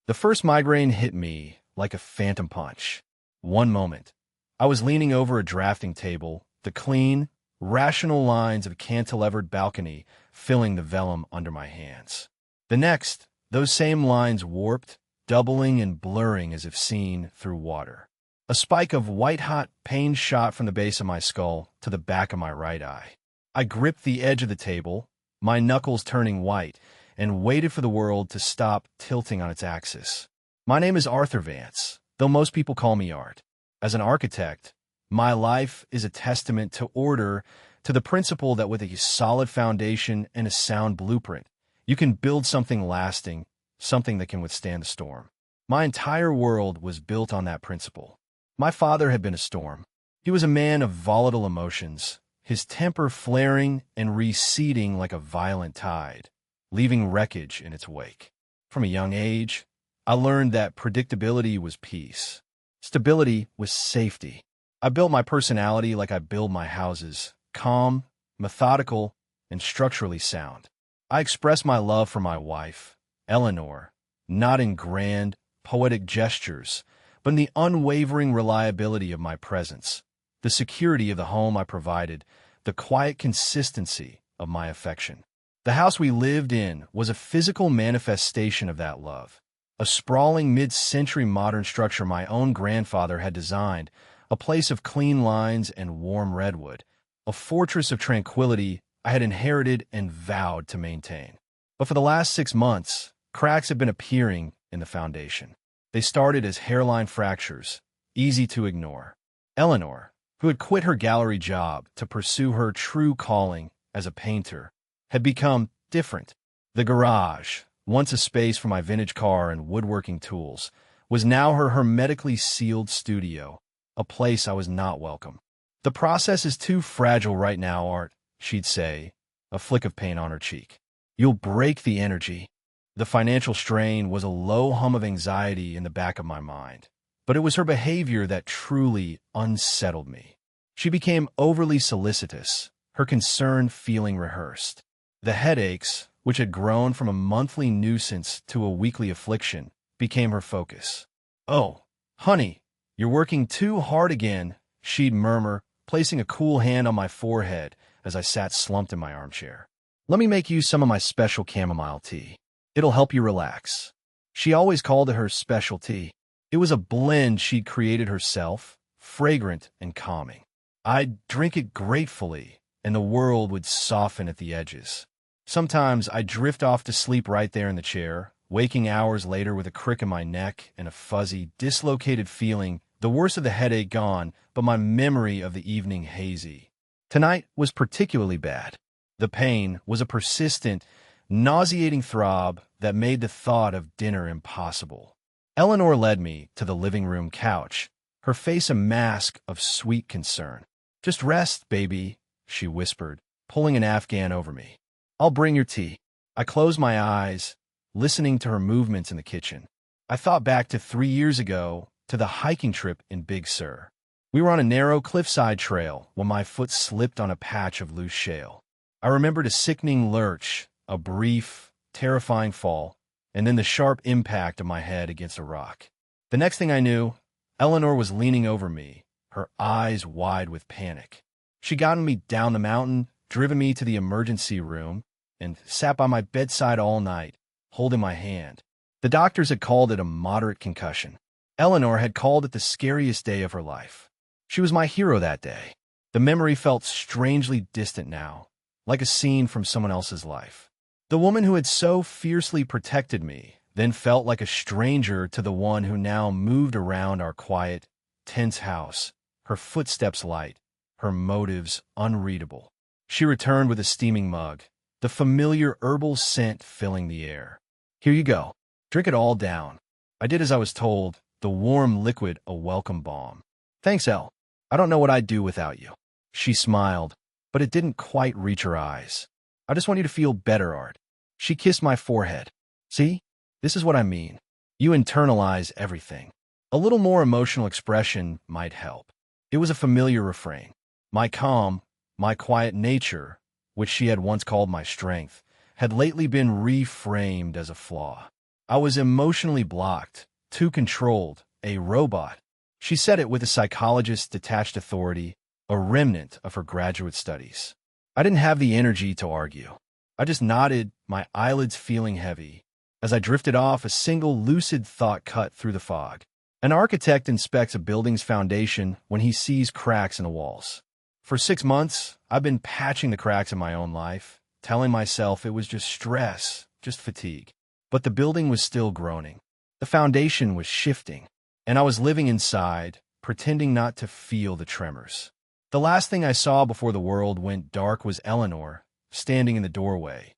The first migraine hit me like a phantom punch. One moment, I was leaning over a drafting table, the clean, rational lines of a cantilevered balcony filling the vellum under my hands. The next, those same lines warped, doubling and blurring as if seen through water. A spike of white-hot pain shot from the base of my skull to the back of my right eye. I gripped the edge of the table, my knuckles turning white, and waited for the world to stop tilting on its axis. My name is Arthur Vance, though most people call me Art. As an architect, my life is a testament to order, to the principle that with a solid foundation and a sound blueprint, you can build something lasting, something that can withstand the storm. My entire world was built on that principle. My father had been a storm. He was a man of volatile emotions, his temper flaring and receding like a violent tide, leaving wreckage in its wake. From a young age, I learned that predictability was peace. Stability was safety. I built my personality like I build my houses, calm, methodical, and structurally sound. I expressed my love for my wife, Eleanor, not in grand, poetic gestures, but in the unwavering reliability of my presence, the security of the home I provided, the quiet consistency of my affection. The house we lived in was a physical manifestation of that love. A sprawling mid-century modern structure my own grandfather had designed, a place of clean lines and warm redwood, a fortress of tranquility I had inherited and vowed to maintain. But for the last 6 months, cracks had been appearing in the foundation. They started as hairline fractures, easy to ignore. Eleanor, who had quit her gallery job to pursue her true calling as a painter, had become different. The garage, once a space for my vintage car and woodworking tools, was now her hermetically sealed studio, a place I was not welcome. "The process is too fragile right now, Art," she'd say, a flick of paint on her cheek. "You'll break the energy." The financial strain was a low hum of anxiety in the back of my mind, but it was her behavior that truly unsettled me. She became overly solicitous, her concern feeling rehearsed. The headaches, which had grown from a monthly nuisance to a weekly affliction, became her focus. "Oh, honey, you're working too hard again," she'd murmur, placing a cool hand on my forehead as I sat slumped in my armchair. "Let me make you some of my special chamomile tea. It'll help you relax." She always called it her special tea. It was a blend she'd created herself, fragrant and calming. I'd drink it gratefully, and the world would soften at the edges. Sometimes I'd drift off to sleep right there in the chair, waking hours later with a crick in my neck and a fuzzy, dislocated feeling, the worst of the headache gone, but my memory of the evening hazy. Tonight was particularly bad. The pain was a persistent, nauseating throb that made the thought of dinner impossible. Eleanor led me to the living room couch, her face a mask of sweet concern. "Just rest, baby," she whispered, pulling an Afghan over me. "I'll bring your tea." I closed my eyes, listening to her movements in the kitchen. I thought back to 3 years ago, to the hiking trip in Big Sur. We were on a narrow cliffside trail when my foot slipped on a patch of loose shale. I remembered a sickening lurch, a brief, terrifying fall, and then the sharp impact of my head against a rock. The next thing I knew, Eleanor was leaning over me, her eyes wide with panic. She'd gotten me down the mountain, driven me to the emergency room, and sat by my bedside all night, holding my hand. The doctors had called it a moderate concussion. Eleanor had called it the scariest day of her life. She was my hero that day. The memory felt strangely distant now, like a scene from someone else's life. The woman who had so fiercely protected me then felt like a stranger to the one who now moved around our quiet, tense house, her footsteps light, her motives unreadable. She returned with a steaming mug, the familiar herbal scent filling the air. "Here you go. Drink it all down." I did as I was told, the warm liquid a welcome balm. "Thanks, Elle. I don't know what I'd do without you." She smiled, but it didn't quite reach her eyes. "I just want you to feel better, Art." She kissed my forehead. "See? This is what I mean. You internalize everything. A little more emotional expression might help." It was a familiar refrain. My calm, my quiet nature, which she had once called my strength, had lately been reframed as a flaw. I was emotionally blocked, too controlled, a robot. She said it with a psychologist's detached authority, a remnant of her graduate studies. I didn't have the energy to argue. I just nodded, my eyelids feeling heavy. As I drifted off, a single lucid thought cut through the fog. An architect inspects a building's foundation when he sees cracks in the walls. For 6 months, I've been patching the cracks in my own life, telling myself it was just stress, just fatigue. But the building was still groaning. The foundation was shifting, and I was living inside, pretending not to feel the tremors. The last thing I saw before the world went dark was Eleanor, standing in the doorway,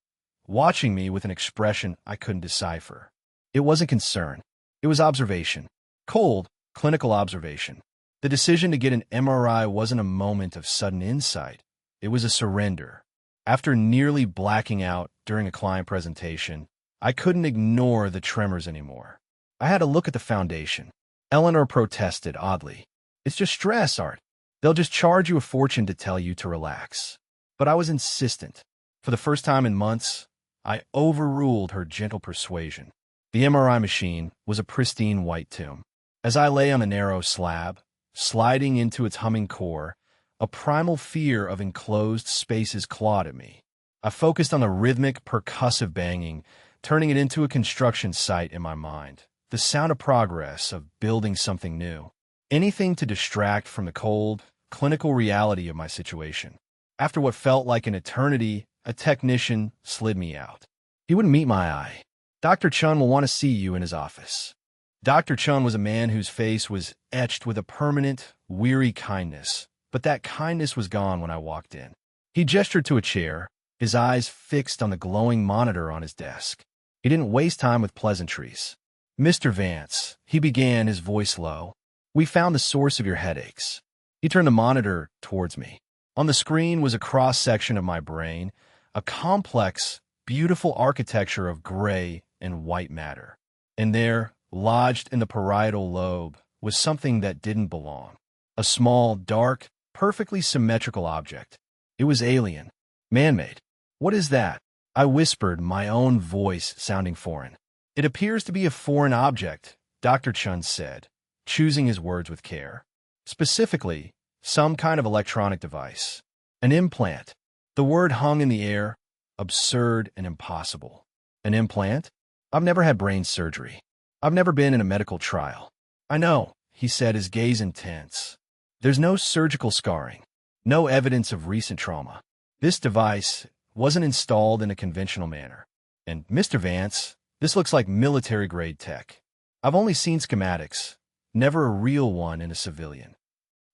watching me with an expression I couldn't decipher. It wasn't concern. It was observation. Cold, clinical observation. The decision to get an MRI wasn't a moment of sudden insight. It was a surrender. After nearly blacking out during a client presentation, I couldn't ignore the tremors anymore. I had to look at the foundation. Eleanor protested oddly. It's just stress, Art. They'll just charge you a fortune to tell you to relax. But I was insistent. For the first time in months, I overruled her gentle persuasion. The MRI machine was a pristine white tomb. As I lay on a narrow slab, sliding into its humming core, a primal fear of enclosed spaces clawed at me. I focused on the rhythmic, percussive banging, turning it into a construction site in my mind. The sound of progress, of building something new. Anything to distract from the cold, clinical reality of my situation. After what felt like an eternity, a technician slid me out. He wouldn't meet my eye. Dr. Chun will want to see you in his office. Dr. Chun was a man whose face was etched with a permanent, weary kindness, but that kindness was gone when I walked in. He gestured to a chair, his eyes fixed on the glowing monitor on his desk. He didn't waste time with pleasantries. Mr. Vance, he began, his voice low, we found the source of your headaches. He turned the monitor towards me. On the screen was a cross-section of my brain, a complex, beautiful architecture of gray and white matter. And there, lodged in the parietal lobe, was something that didn't belong. A small, dark, perfectly symmetrical object. It was alien, man-made. What is that? I whispered, my own voice sounding foreign. It appears to be a foreign object, Dr. Chun said, choosing his words with care. Specifically, some kind of electronic device. An implant. The word hung in the air, absurd and impossible. An implant? I've never had brain surgery. I've never been in a medical trial. I know, he said, his gaze intense. There's no surgical scarring, no evidence of recent trauma. This device wasn't installed in a conventional manner. And, Mr. Vance, this looks like military-grade tech. I've only seen schematics, never a real one in a civilian.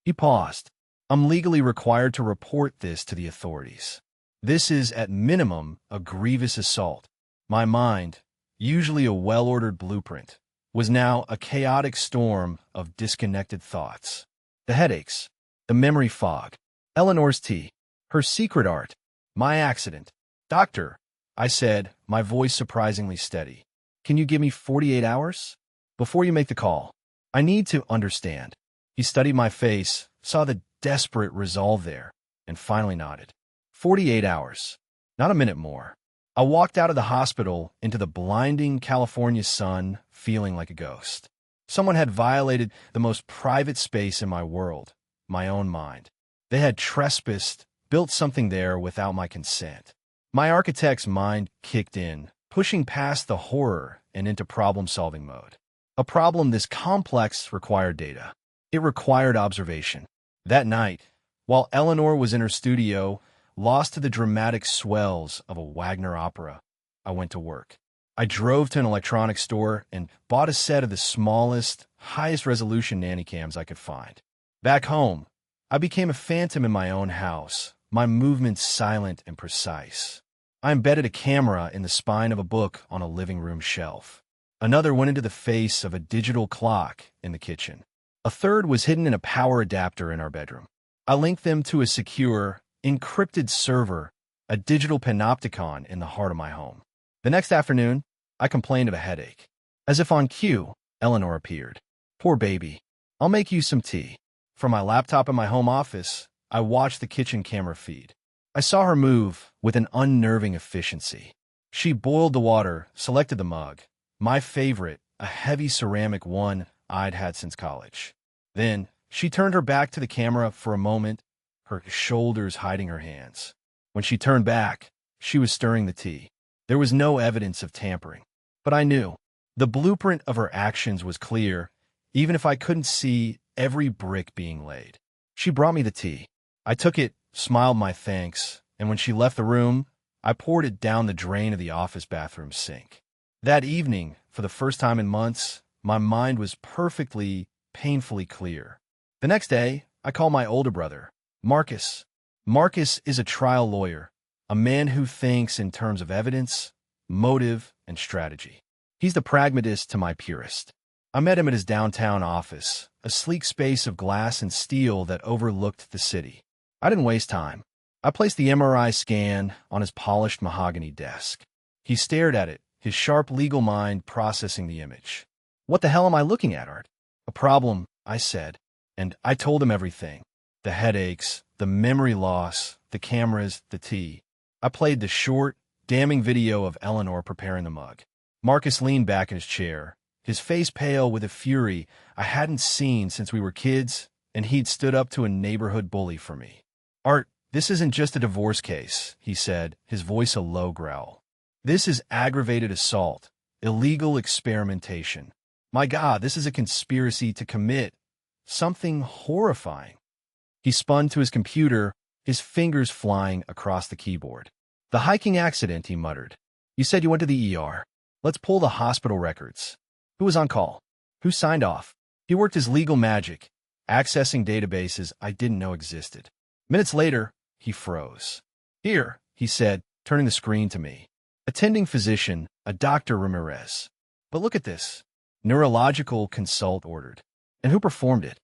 He paused. I'm legally required to report this to the authorities. This is, at minimum, a grievous assault. My mind, usually a well-ordered blueprint, was now a chaotic storm of disconnected thoughts. The headaches, the memory fog, Eleanor's tea, her secret art, my accident. Doctor, I said, my voice surprisingly steady. Can you give me 48 hours? Before you make the call, I need to understand. He studied my face, saw the desperate resolve there, and finally nodded. 48 hours. Not a minute more. I walked out of the hospital into the blinding California sun, feeling like a ghost. Someone had violated the most private space in my world, my own mind. They had trespassed, built something there without my consent. My architect's mind kicked in, pushing past the horror and into problem-solving mode. A problem this complex required data. It required observation. That night, while Eleanor was in her studio, lost to the dramatic swells of a Wagner opera, I went to work. I drove to an electronics store and bought a set of the smallest, highest-resolution nanny cams I could find. Back home, I became a phantom in my own house, my movements silent and precise. I embedded a camera in the spine of a book on a living room shelf. Another went into the face of a digital clock in the kitchen. A third was hidden in a power adapter in our bedroom. I linked them to a secure, encrypted server, a digital panopticon in the heart of my home. The next afternoon, I complained of a headache. As if on cue, Eleanor appeared. Poor baby. I'll make you some tea. From my laptop in my home office, I watched the kitchen camera feed. I saw her move with an unnerving efficiency. She boiled the water, selected the mug, My favorite, a heavy ceramic one I'd had since college. Then, she turned her back to the camera for a moment, her shoulders hiding her hands. When she turned back, she was stirring the tea. There was no evidence of tampering. But I knew. The blueprint of her actions was clear, even if I couldn't see every brick being laid. She brought me the tea. I took it, smiled my thanks, and when she left the room, I poured it down the drain of the office bathroom sink. That evening, for the first time in months, my mind was perfectly, painfully clear. The next day, I called my older brother, Marcus. Marcus is a trial lawyer, a man who thinks in terms of evidence, motive, and strategy. He's the pragmatist to my purist. I met him at his downtown office, a sleek space of glass and steel that overlooked the city. I didn't waste time. I placed the MRI scan on his polished mahogany desk. He stared at it, his sharp legal mind processing the image. "What the hell am I looking at, Art?" "A problem," I said, and I told him everything. The headaches, the memory loss, the cameras, the tea. I played the short, damning video of Eleanor preparing the mug. Marcus leaned back in his chair, his face pale with a fury I hadn't seen since we were kids, and he'd stood up to a neighborhood bully for me. "Art, this isn't just a divorce case," he said, his voice a low growl. "This is aggravated assault, illegal experimentation. My God, this is a conspiracy to commit something horrifying." He spun to his computer, his fingers flying across the keyboard. "The hiking accident," he muttered. "You said you went to the ER. Let's pull the hospital records. Who was on call? Who signed off?" He worked his legal magic, accessing databases I didn't know existed. Minutes later, he froze. "Here," he said, turning the screen to me. "Attending physician, a Dr. Ramirez. But look at this. Neurological consult ordered. And who performed it?"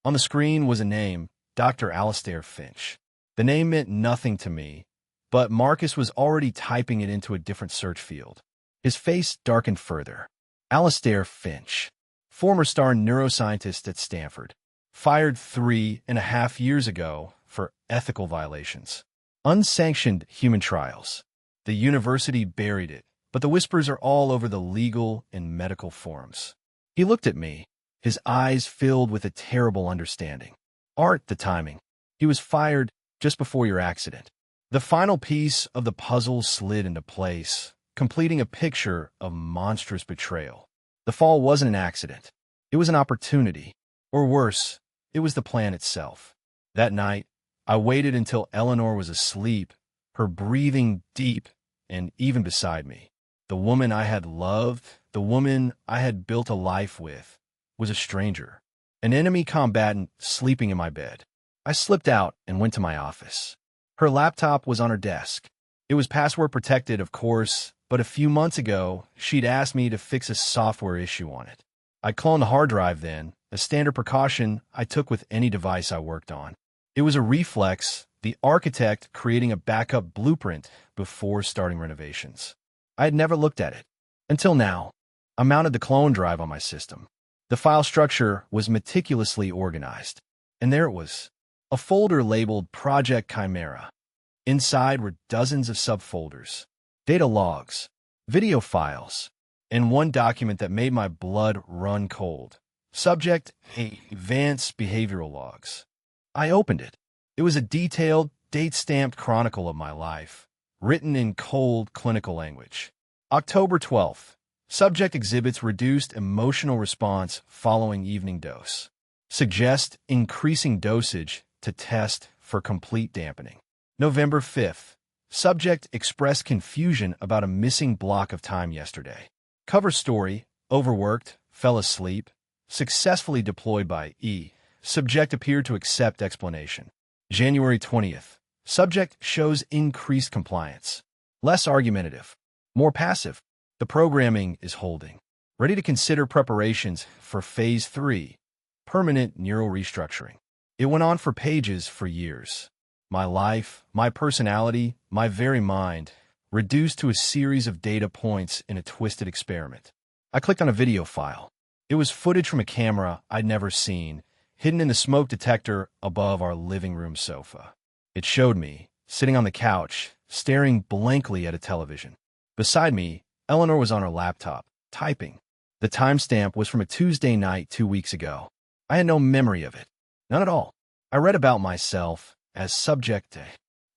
On the screen was a name, Dr. Alastair Finch. The name meant nothing to me, but Marcus was already typing it into a different search field. His face darkened further. Alastair Finch, former star neuroscientist at Stanford, fired 3.5 years ago for ethical violations. Unsanctioned human trials. The university buried it, but the whispers are all over the legal and medical forums. He looked at me, his eyes filled with a terrible understanding. "Art, the timing. He was fired just before your accident." The final piece of the puzzle slid into place, completing a picture of monstrous betrayal. The fall wasn't an accident. It was an opportunity. Or worse, it was the plan itself. That night, I waited until Eleanor was asleep, her breathing deep and even beside me. The woman I had loved, the woman I had built a life with, was a stranger, an enemy combatant sleeping in my bed. I slipped out and went to my office. Her laptop was on her desk. It was password protected, of course, but a few months ago, she'd asked me to fix a software issue on it. I cloned the hard drive then, a standard precaution I took with any device I worked on. It was a reflex, the architect creating a backup blueprint before starting renovations. I had never looked at it. Until now. I mounted the clone drive on my system. The file structure was meticulously organized. And there it was, a folder labeled Project Chimera. Inside were dozens of subfolders, data logs, video files, and one document that made my blood run cold. Subject: Advanced Behavioral Logs. I opened it. It was a detailed, date-stamped chronicle of my life, written in cold clinical language. October 12th. Subject exhibits reduced emotional response following evening dose. Suggest increasing dosage to test for complete dampening. November 5th. Subject expressed confusion about a missing block of time yesterday. Cover story: overworked, fell asleep, successfully deployed by E. Subject appeared to accept explanation. January 20th. Subject shows increased compliance. Less argumentative. More passive. The programming is holding. Ready to consider preparations for Phase 3. Permanent neural restructuring. It went on for pages for years. My life, my personality, my very mind, reduced to a series of data points in a twisted experiment. I clicked on a video file. It was footage from a camera I'd never seen, hidden in the smoke detector above our living room sofa. It showed me, sitting on the couch, staring blankly at a television. Beside me, Eleanor was on her laptop, typing. The timestamp was from a Tuesday night 2 weeks ago. I had no memory of it. None at all. I read about myself as subject A.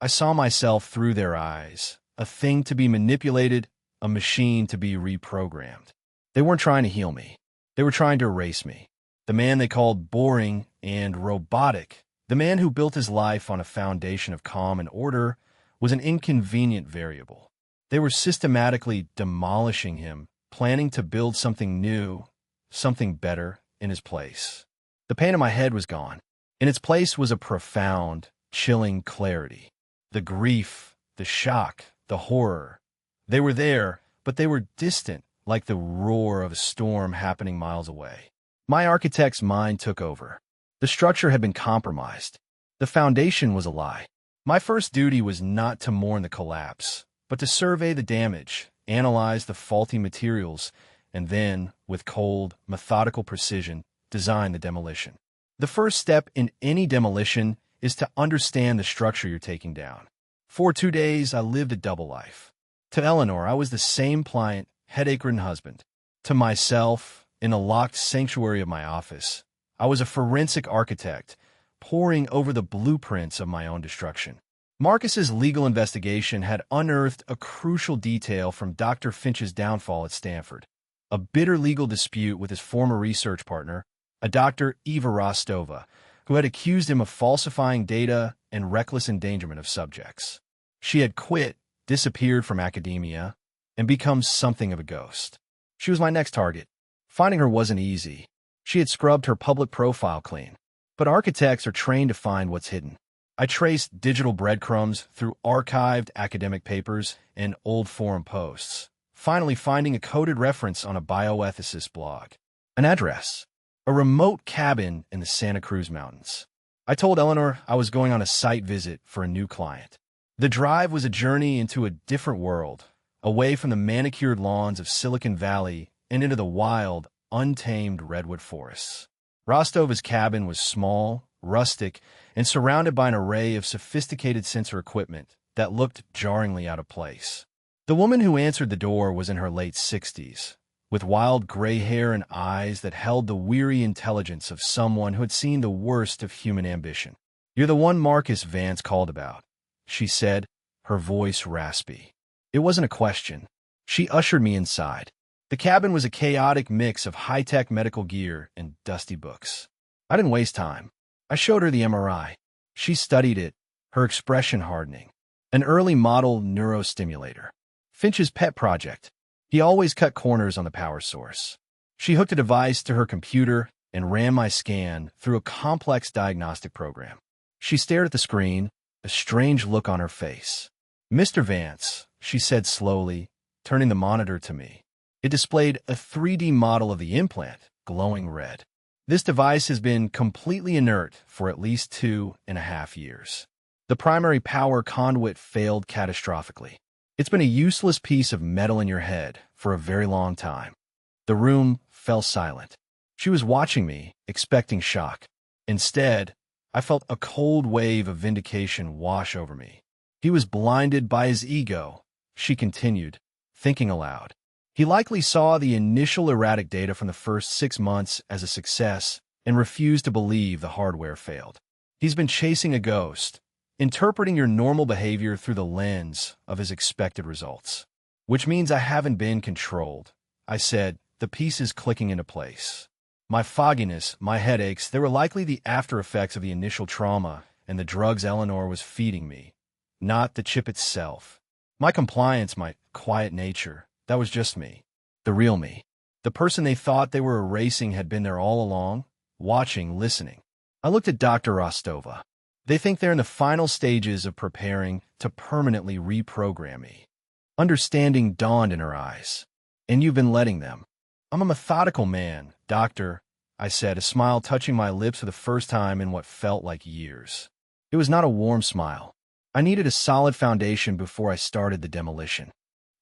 I saw myself through their eyes, a thing to be manipulated, a machine to be reprogrammed. They weren't trying to heal me. They were trying to erase me. The man they called boring and robotic, the man who built his life on a foundation of calm and order, was an inconvenient variable. They were systematically demolishing him, planning to build something new, something better, in his place. The pain in my head was gone. In its place was a profound, chilling clarity. The grief, the shock, the horror. They were there, but they were distant, like the roar of a storm happening miles away. My architect's mind took over. The structure had been compromised. The foundation was a lie. My first duty was not to mourn the collapse, but to survey the damage, analyze the faulty materials, and then, with cold, methodical precision, design the demolition. The first step in any demolition is to understand the structure you're taking down. For 2 days, I lived a double life. To Eleanor, I was the same pliant, headache-ridden husband. To myself, in the locked sanctuary of my office, I was a forensic architect, poring over the blueprints of my own destruction. Marcus's legal investigation had unearthed a crucial detail from Dr. Finch's downfall at Stanford, a bitter legal dispute with his former research partner, a Dr. Eva Rostova, who had accused him of falsifying data and reckless endangerment of subjects. She had quit, disappeared from academia, and become something of a ghost. She was my next target. Finding her wasn't easy. She had scrubbed her public profile clean. But architects are trained to find what's hidden. I traced digital breadcrumbs through archived academic papers and old forum posts, finally finding a coded reference on a bioethicist blog. An address. A remote cabin in the Santa Cruz Mountains. I told Eleanor I was going on a site visit for a new client. The drive was a journey into a different world, away from the manicured lawns of Silicon Valley and into the wild, untamed redwood forests. Rostova's cabin was small, rustic, and surrounded by an array of sophisticated sensor equipment that looked jarringly out of place. The woman who answered the door was in her late 60s, with wild gray hair and eyes that held the weary intelligence of someone who had seen the worst of human ambition. "You're the one Marcus Vance called about," she said, her voice raspy. It wasn't a question. She ushered me inside. The cabin was a chaotic mix of high-tech medical gear and dusty books. I didn't waste time. I showed her the MRI. She studied it, her expression hardening. An early model neurostimulator. Finch's pet project. He always cut corners on the power source. She hooked a device to her computer and ran my scan through a complex diagnostic program. She stared at the screen, a strange look on her face. "Mr. Vance," she said slowly, turning the monitor to me. It displayed a 3D model of the implant, glowing red. "This device has been completely inert for at least 2.5 years. The primary power conduit failed catastrophically. It's been a useless piece of metal in your head for a very long time." The room fell silent. She was watching me, expecting shock. Instead, I felt a cold wave of vindication wash over me. "He was blinded by his ego," she continued, thinking aloud. "He likely saw the initial erratic data from the first 6 months as a success and refused to believe the hardware failed. He's been chasing a ghost, interpreting your normal behavior through the lens of his expected results." "Which means I haven't been controlled," I said, the pieces clicking into place. My fogginess, my headaches, they were likely the after effects of the initial trauma and the drugs Eleanor was feeding me, not the chip itself. My compliance, my quiet nature, that was just me. The real me. The person they thought they were erasing had been there all along, watching, listening. I looked at Dr. Rostova. They think they're in the final stages of preparing to permanently reprogram me. Understanding dawned in her eyes. "And you've been letting them." "I'm a methodical man, doctor," I said, a smile touching my lips for the first time in what felt like years. It was not a warm smile. I needed a solid foundation before I started the demolition.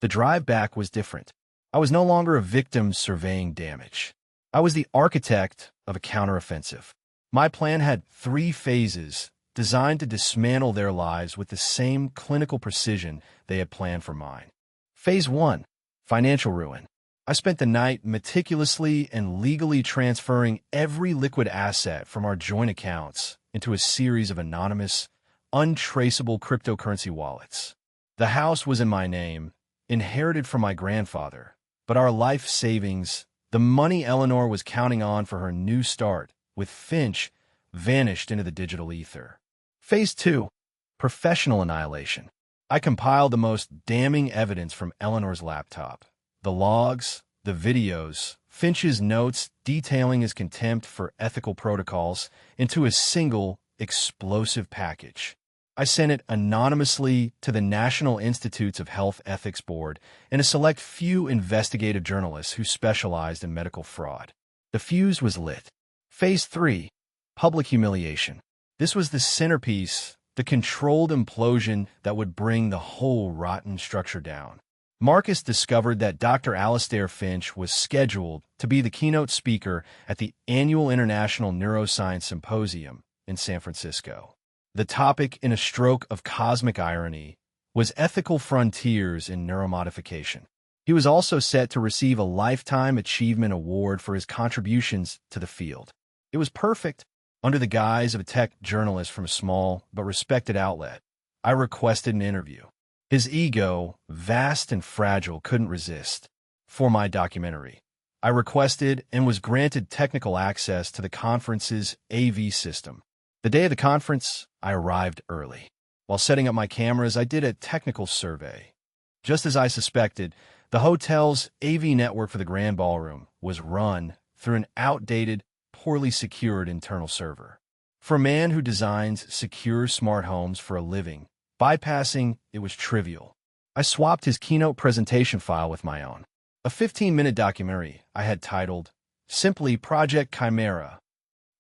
The drive back was different. I was no longer a victim surveying damage. I was the architect of a counteroffensive. My plan had 3 phases, designed to dismantle their lives with the same clinical precision they had planned for mine. Phase 1, financial ruin. I spent the night meticulously and legally transferring every liquid asset from our joint accounts into a series of anonymous, untraceable cryptocurrency wallets. The house was in my name, inherited from my grandfather, but our life savings, the money Eleanor was counting on for her new start with Finch, vanished into the digital ether. Phase 2. Professional annihilation. I compiled the most damning evidence from Eleanor's laptop. The logs, the videos, Finch's notes detailing his contempt for ethical protocols into a single, explosive package. I sent it anonymously to the National Institutes of Health Ethics Board and a select few investigative journalists who specialized in medical fraud. The fuse was lit. Phase 3. Public humiliation. This was the centerpiece, the controlled implosion that would bring the whole rotten structure down. Marcus discovered that Dr. Alastair Finch was scheduled to be the keynote speaker at the annual International Neuroscience Symposium in San Francisco. The topic, in a stroke of cosmic irony, was ethical frontiers in neuromodification. He was also set to receive a Lifetime Achievement Award for his contributions to the field. It was perfect. Under the guise of a tech journalist from a small but respected outlet, I requested an interview. His ego, vast and fragile, couldn't resist. For my documentary, I requested and was granted technical access to the conference's AV system. The day of the conference, I arrived early. While setting up my cameras, I did a technical survey. Just as I suspected, the hotel's AV network for the Grand Ballroom was run through an outdated, poorly secured internal server. For a man who designs secure smart homes for a living, bypassing it was trivial. I swapped his keynote presentation file with my own. A 15-minute documentary I had titled, simply Project Chimera.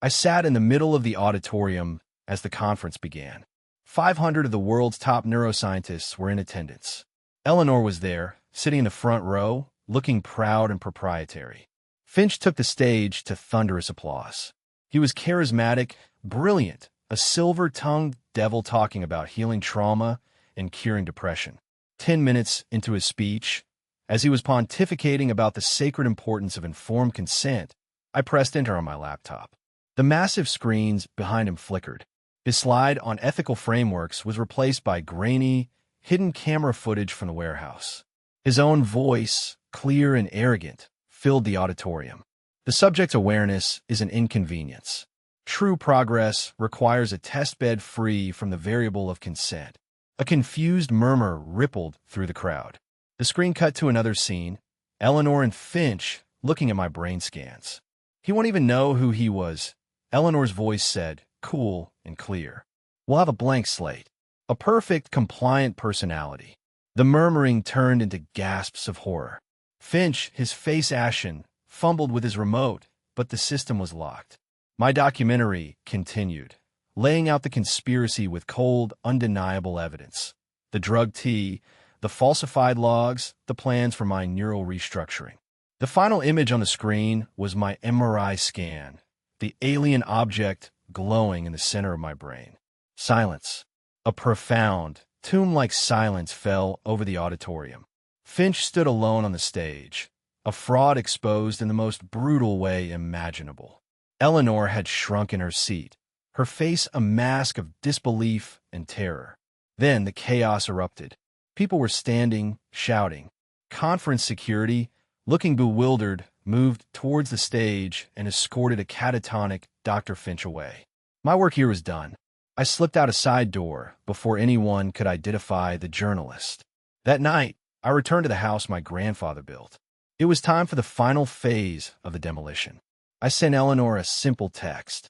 I sat in the middle of the auditorium as the conference began. 500 of the world's top neuroscientists were in attendance. Eleanor was there, sitting in the front row, looking proud and proprietary. Finch took the stage to thunderous applause. He was charismatic, brilliant, a silver-tongued devil talking about healing trauma and curing depression. 10 minutes into his speech, as he was pontificating about the sacred importance of informed consent, I pressed enter on my laptop. The massive screens behind him flickered. His slide on ethical frameworks was replaced by grainy, hidden camera footage from the warehouse. His own voice, clear and arrogant, filled the auditorium. The subject's awareness is an inconvenience. True progress requires a testbed free from the variable of consent. A confused murmur rippled through the crowd. The screen cut to another scene, Eleanor and Finch looking at my brain scans. He won't even know who he was. Eleanor's voice said, cool and clear. We'll have a blank slate. A perfect, compliant personality. The murmuring turned into gasps of horror. Finch, his face ashen, fumbled with his remote, but the system was locked. My documentary continued, laying out the conspiracy with cold, undeniable evidence. The drug tea, the falsified logs, the plans for my neural restructuring. The final image on the screen was my MRI scan, the alien object glowing in the center of my brain. Silence. A profound, tomb-like silence fell over the auditorium. Finch stood alone on the stage, a fraud exposed in the most brutal way imaginable. Eleanor had shrunk in her seat, her face a mask of disbelief and terror. Then the chaos erupted. People were standing, shouting. Conference security, looking bewildered, moved towards the stage and escorted a catatonic Dr. Finch away. My work here was done. I slipped out a side door before anyone could identify the journalist. That night, I returned to the house my grandfather built. It was time for the final phase of the demolition. I sent Eleanor a simple text.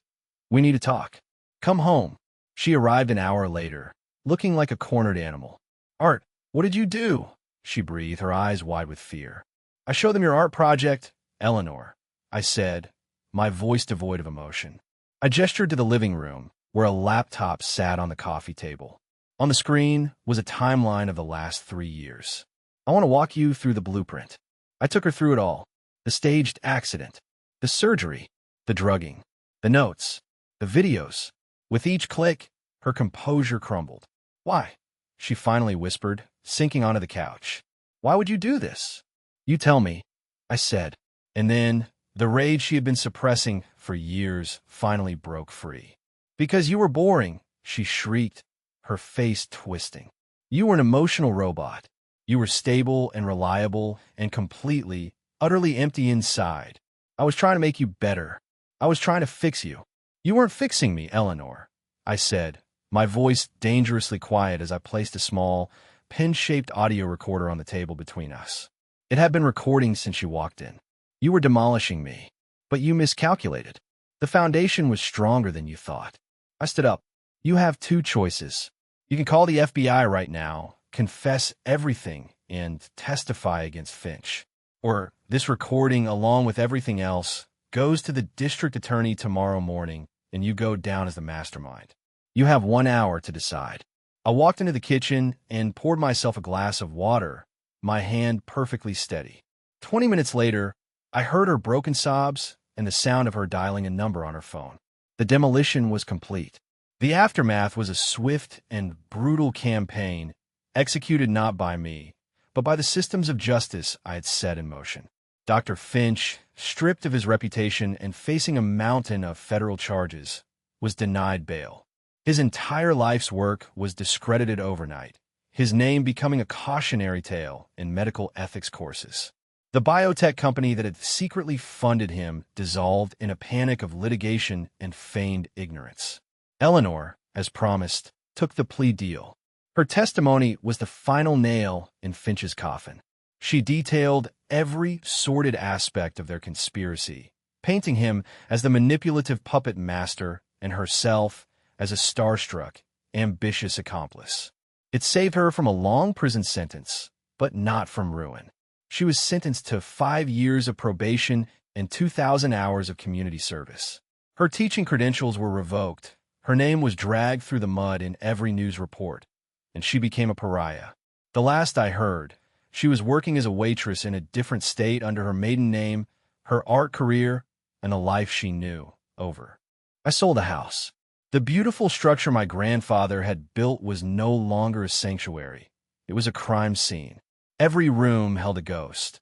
We need to talk. Come home. She arrived an hour later, looking like a cornered animal. Art, what did you do? She breathed, her eyes wide with fear. I showed them your art project, Eleanor, I said, my voice devoid of emotion. I gestured to the living room, where a laptop sat on the coffee table. On the screen was a timeline of the last 3 years. I want to walk you through the blueprint. I took her through it all. The staged accident, the surgery, the drugging, the notes, the videos. With each click, her composure crumbled. Why? She finally whispered, sinking onto the couch. Why would you do this? You tell me. I said. And then, the rage she had been suppressing for years finally broke free. Because you were boring, she shrieked, her face twisting. You were an emotional robot. You were stable and reliable and completely, utterly empty inside. I was trying to make you better. I was trying to fix you. You weren't fixing me, Eleanor, I said, my voice dangerously quiet as I placed a small, pen-shaped audio recorder on the table between us. It had been recording since you walked in. You were demolishing me, but you miscalculated. The foundation was stronger than you thought. I stood up. You have two choices. You can call the FBI right now, confess everything, and testify against Finch. Or this recording, along with everything else, goes to the district attorney tomorrow morning, and you go down as the mastermind. You have 1 hour to decide. I walked into the kitchen and poured myself a glass of water, my hand perfectly steady. 20 minutes later, I heard her broken sobs and the sound of her dialing a number on her phone. The demolition was complete. The aftermath was a swift and brutal campaign, executed not by me, but by the systems of justice I had set in motion. Dr. Finch, stripped of his reputation and facing a mountain of federal charges, was denied bail. His entire life's work was discredited overnight, his name becoming a cautionary tale in medical ethics courses. The biotech company that had secretly funded him dissolved in a panic of litigation and feigned ignorance. Eleanor, as promised, took the plea deal. Her testimony was the final nail in Finch's coffin. She detailed every sordid aspect of their conspiracy, painting him as the manipulative puppet master and herself as a starstruck, ambitious accomplice. It saved her from a long prison sentence, but not from ruin. She was sentenced to 5 years of probation and 2,000 hours of community service. Her teaching credentials were revoked. Her name was dragged through the mud in every news report, and she became a pariah. The last I heard, she was working as a waitress in a different state under her maiden name, her art career, and a life she knew over. I sold a house. The beautiful structure my grandfather had built was no longer a sanctuary. It was a crime scene. Every room held a ghost.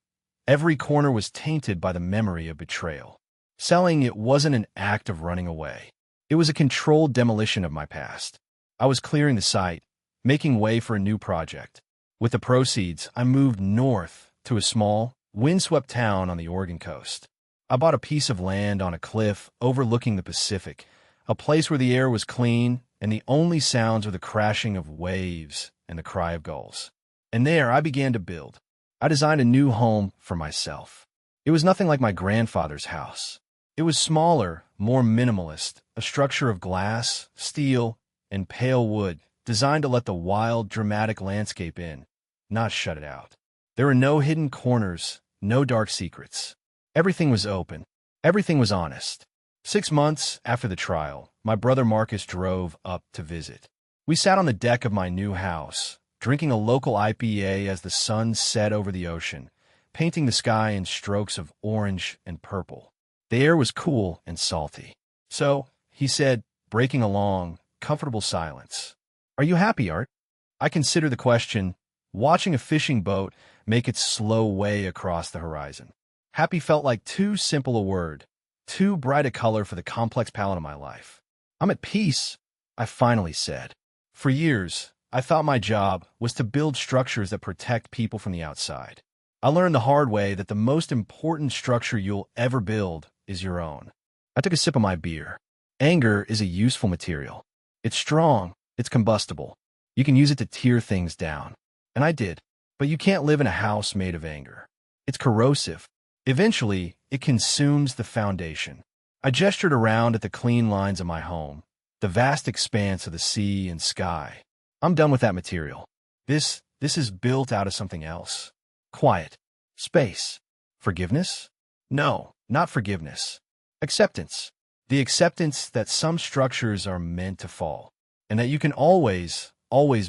Every corner was tainted by the memory of betrayal. Selling it wasn't an act of running away. It was a controlled demolition of my past. I was clearing the site, making way for a new project. With the proceeds, I moved north to a small, windswept town on the Oregon coast. I bought a piece of land on a cliff overlooking the Pacific, a place where the air was clean and the only sounds were the crashing of waves and the cry of gulls. And there I began to build. I designed a new home for myself. It was nothing like my grandfather's house. It was smaller, more minimalist, a structure of glass, steel, and pale wood, designed to let the wild, dramatic landscape in, not shut it out. There were no hidden corners, no dark secrets. Everything was open. Everything was honest. 6 months after the trial, my brother Marcus drove up to visit. We sat on the deck of my new house, drinking a local IPA as the sun set over the ocean, painting the sky in strokes of orange and purple. The air was cool and salty. So, he said, breaking a long, comfortable silence, "Are you happy, Art?" I considered the question, watching a fishing boat make its slow way across the horizon. Happy felt like too simple a word, too bright a color for the complex palette of my life. "I'm at peace," I finally said. For years, I thought my job was to build structures that protect people from the outside. I learned the hard way that the most important structure you'll ever build is your own. I took a sip of my beer. Anger is a useful material. It's strong, it's combustible. You can use it to tear things down. And I did. But you can't live in a house made of anger. It's corrosive. Eventually, it consumes the foundation. I gestured around at the clean lines of my home, the vast expanse of the sea and sky. I'm done with that material. This is built out of something else. Quiet. Space. Forgiveness? No, not forgiveness. Acceptance. The acceptance that some structures are meant to fall, and that you can always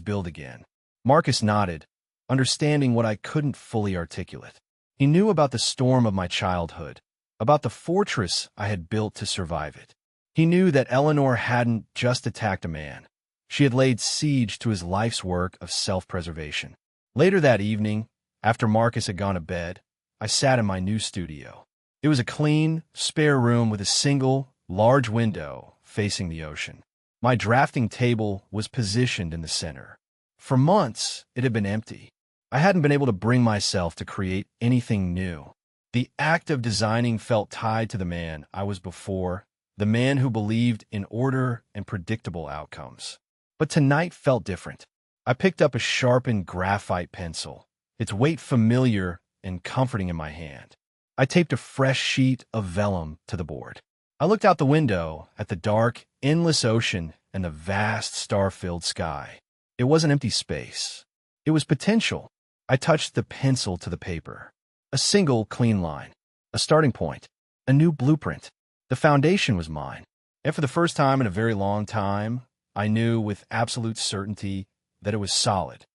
build again. Marcus nodded, understanding what I couldn't fully articulate. He knew about the storm of my childhood, about the fortress I had built to survive it. He knew that Eleanor hadn't just attacked a man. She had laid siege to his life's work of self-preservation. Later that evening, after Marcus had gone to bed, I sat in my new studio. It was a clean, spare room with a single, large window facing the ocean. My drafting table was positioned in the center. For months, it had been empty. I hadn't been able to bring myself to create anything new. The act of designing felt tied to the man I was before, the man who believed in order and predictable outcomes. But tonight felt different. I picked up a sharpened graphite pencil, its weight familiar and comforting in my hand. I taped a fresh sheet of vellum to the board. I looked out the window at the dark, endless ocean and the vast star-filled sky. It wasn't empty space. It was potential. I touched the pencil to the paper. A single clean line. A starting point. A new blueprint. The foundation was mine. And for the first time in a very long time, I knew with absolute certainty that it was solid.